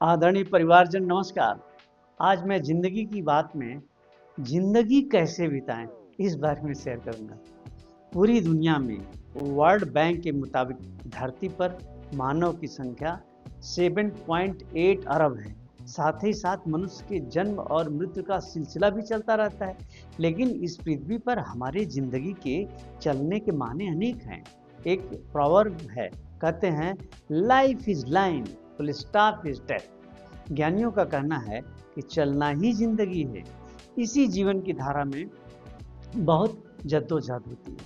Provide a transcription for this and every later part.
आदरणीय परिवारजन नमस्कार। आज मैं ज़िंदगी की बात में ज़िंदगी कैसे बिताएं इस बारे में शेयर करूंगा। पूरी दुनिया में वर्ल्ड बैंक के मुताबिक धरती पर मानव की संख्या 7.8 अरब है। साथ ही साथ मनुष्य के जन्म और मृत्यु का सिलसिला भी चलता रहता है। लेकिन इस पृथ्वी पर हमारी ज़िंदगी के चलने के माने अनेक हैं। एक प्रॉवर्ब है, कहते हैं life is line, full stop is death. ज्ञानियों का कहना है कि चलना ही जिंदगी है। इसी जीवन की धारा में बहुत जद्दोजहद होती है।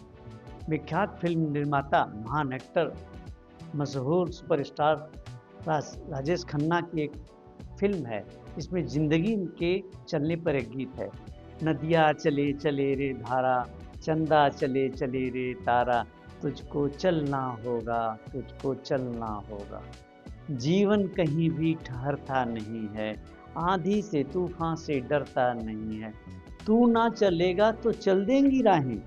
विख्यात फिल्म निर्माता, महान एक्टर, मशहूर सुपरस्टार राजेश खन्ना की एक फिल्म है। इसमें जिंदगी के चलने पर एक गीत है, नदिया चले चले रे धारा, चंदा चले चले रे तारा, तुझको चलना होगा, तुझको चलना होगा। जीवन कहीं भी ठहरता नहीं है, आंधी से तूफान से डरता नहीं है। तू ना चलेगा तो चल देंगी राहें।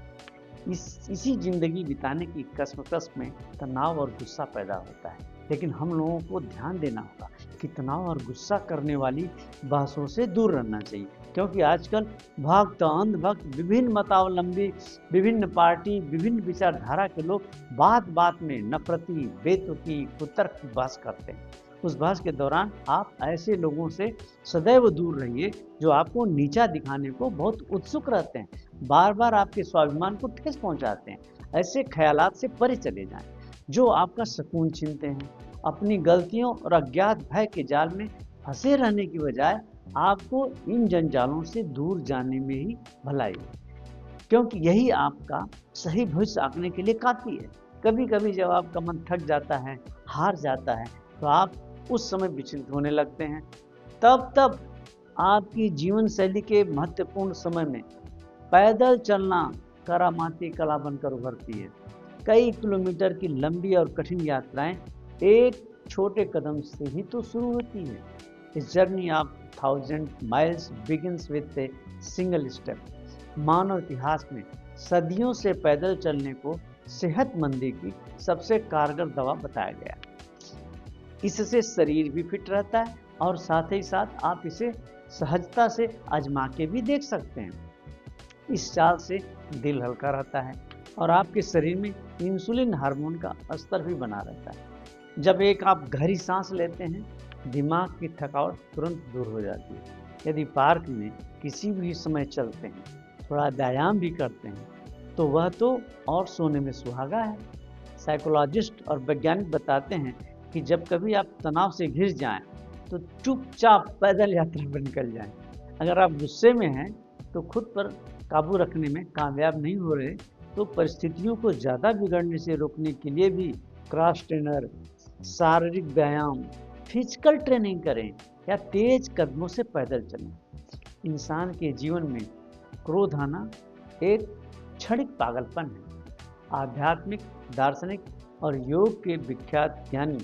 इसी जिंदगी बिताने की कसमकस में तनाव और गुस्सा पैदा होता है। लेकिन हम लोगों को ध्यान देना होगा कि तनाव और गुस्सा करने वाली बहसों से दूर रहना चाहिए, क्योंकि आजकल भक्त अंधभक्त, विभिन्न मतावलंबी, विभिन्न पार्टी, विभिन्न विचारधारा के लोग बात बात में नफरती, बेतुकी, कुतर्क की बहस करते हैं। उस बहस के दौरान आप ऐसे लोगों से सदैव दूर रहिए जो आपको नीचा दिखाने को बहुत उत्सुक रहते हैं, बार बार आपके स्वाभिमान को ठेस पहुंचाते हैं। ऐसे ख्यालात से परे चले जाएं जो आपका सुकून छीनते हैं। अपनी गलतियों और अज्ञात भय के जाल में फंसे रहने की बजाय आपको इन जंजालों से दूर जाने में ही भलाई है, क्योंकि यही आपका सही भविष्य आंकने के लिए काफ़ी है। कभी कभी जब आपका मन थक जाता है, हार जाता है, तो आप उस समय विचलित होने लगते हैं। तब आपकी जीवन शैली के महत्वपूर्ण समय में पैदल चलना करामाती कला बनकर उभरती है। कई किलोमीटर की लंबी और कठिन यात्राएं एक छोटे कदम से ही तो शुरू होती है। इस journey of 1000 miles begins with a single step. मानव इतिहास में सदियों से पैदल चलने को सेहतमंदी की सबसे कारगर दवा बताया गया। इससे शरीर भी फिट रहता है और साथ ही साथ आप इसे सहजता से आजमा के भी देख सकते हैं। इस चाल से दिल हल्का रहता है और आपके शरीर में इंसुलिन हार्मोन का स्तर भी बना रहता है। जब एक आप गहरी सांस लेते हैं, दिमाग की थकावट तुरंत दूर हो जाती है। यदि पार्क में किसी भी समय चलते हैं, थोड़ा व्यायाम भी करते हैं, तो वह तो और सोने में सुहागा है। साइकोलॉजिस्ट और वैज्ञानिक बताते हैं कि जब कभी आप तनाव से घिर जाएं, तो चुपचाप पैदल यात्रा पर निकल जाएं। अगर आप गुस्से में हैं तो खुद पर काबू रखने में कामयाब नहीं हो रहे, तो परिस्थितियों को ज़्यादा बिगड़ने से रोकने के लिए भी क्रॉस ट्रेनर, शारीरिक व्यायाम, फिजिकल ट्रेनिंग करें या तेज कदमों से पैदल चलें। इंसान के जीवन में क्रोध आना एक क्षणिक पागलपन है। आध्यात्मिक, दार्शनिक और योग के विख्यात ज्ञानी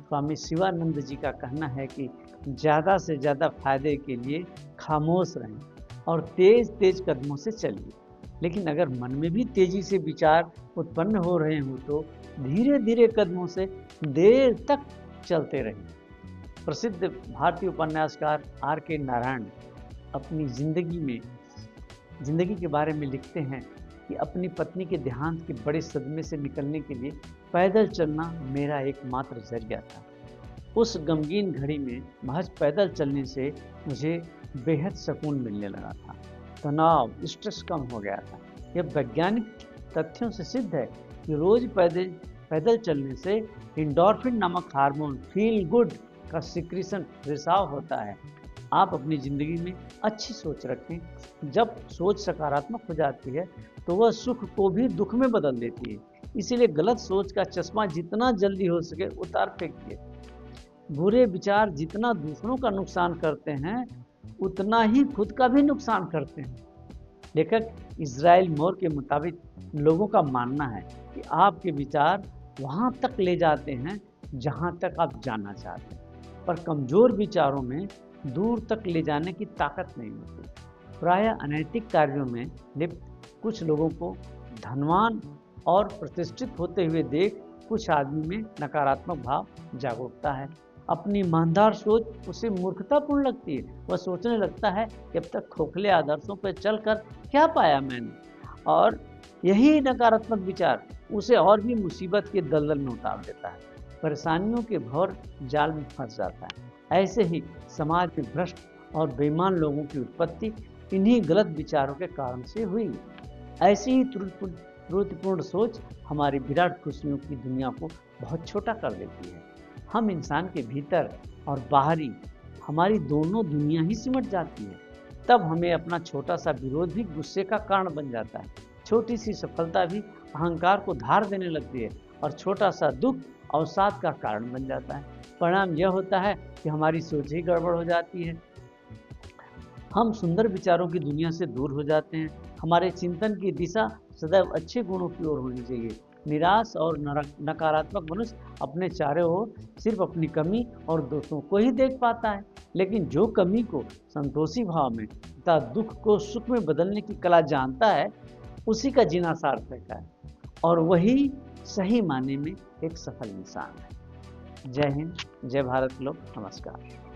स्वामी शिवानंद जी का कहना है कि ज़्यादा से ज़्यादा फायदे के लिए खामोश रहें और तेज तेज कदमों से चलिए। लेकिन अगर मन में भी तेजी से विचार उत्पन्न हो रहे हों, तो धीरे धीरे कदमों से देर तक चलते रहें। प्रसिद्ध भारतीय उपन्यासकार R.K. नारायण अपनी जिंदगी के बारे में लिखते हैं कि अपनी पत्नी के देहांत के बड़े सदमे से निकलने के लिए पैदल चलना मेरा एकमात्र जरिया था। उस गमगीन घड़ी में महज पैदल चलने से मुझे बेहद सुकून मिलने लगा था। तनाव, स्ट्रेस कम हो गया था। यह वैज्ञानिक तथ्यों से सिद्ध है कि रोज पैदल चलने से एंडोर्फिन नामक हार्मोन फील गुड का सिक्रीशन, रिसाव होता है। आप अपनी ज़िंदगी में अच्छी सोच रखें। जब सोच सकारात्मक हो जाती है तो वह सुख को भी दुख में बदल देती है। इसीलिए गलत सोच का चश्मा जितना जल्दी हो सके उतार फेंकिए। बुरे विचार जितना दूसरों का नुकसान करते हैं, उतना ही खुद का भी नुकसान करते हैं। लेखक इज़राइल मोर के मुताबिक लोगों का मानना है कि आपके विचार वहाँ तक ले जाते हैं जहाँ तक आप जाना चाहते हैं, पर कमज़ोर विचारों में दूर तक ले जाने की ताकत नहीं होती। प्रायः अनैतिक कार्यों में लिप्त कुछ लोगों को धनवान और प्रतिष्ठित होते हुए देख कुछ आदमी में नकारात्मक भाव जाग उठता है। अपनी ईमानदार सोच उसे मूर्खतापूर्ण लगती है। वह सोचने लगता है कि अब तक खोखले आदर्शों पर चलकर क्या पाया मैंने, और यही नकारात्मक विचार उसे और भी मुसीबत के दलदल में उतार देता है, परेशानियों के भौर जाल में फंस जाता है। ऐसे ही समाज में भ्रष्ट और बेईमान लोगों की उत्पत्ति इन्हीं गलत विचारों के कारण से हुई। ऐसी ही त्रुटिपूर्ण सोच हमारी विराट खुशियों की दुनिया को बहुत छोटा कर देती है। हम इंसान के भीतर और बाहरी हमारी दोनों दुनिया ही सिमट जाती है। तब हमें अपना छोटा सा विरोध भी गुस्से का कारण बन जाता है। छोटी सी सफलता भी अहंकार को धार देने लगती है और छोटा सा दुख अवसाद का कारण बन जाता है। परिणाम यह होता है कि हमारी सोच ही गड़बड़ हो जाती है। हम सुंदर विचारों की दुनिया से दूर हो जाते हैं। हमारे चिंतन की दिशा सदैव अच्छे गुणों की ओर होनी चाहिए। निराश और नकारात्मक मनुष्य अपने चारों ओर सिर्फ अपनी कमी और दोषों को ही देख पाता है, लेकिन जो कमी को संतोषी भाव में तथा दुख को सुख में बदलने की कला जानता है, उसी का जीना सार्थक है और वही सही मायने में एक सफल इंसान है। जय हिंद, जय भारत लोग, नमस्कार।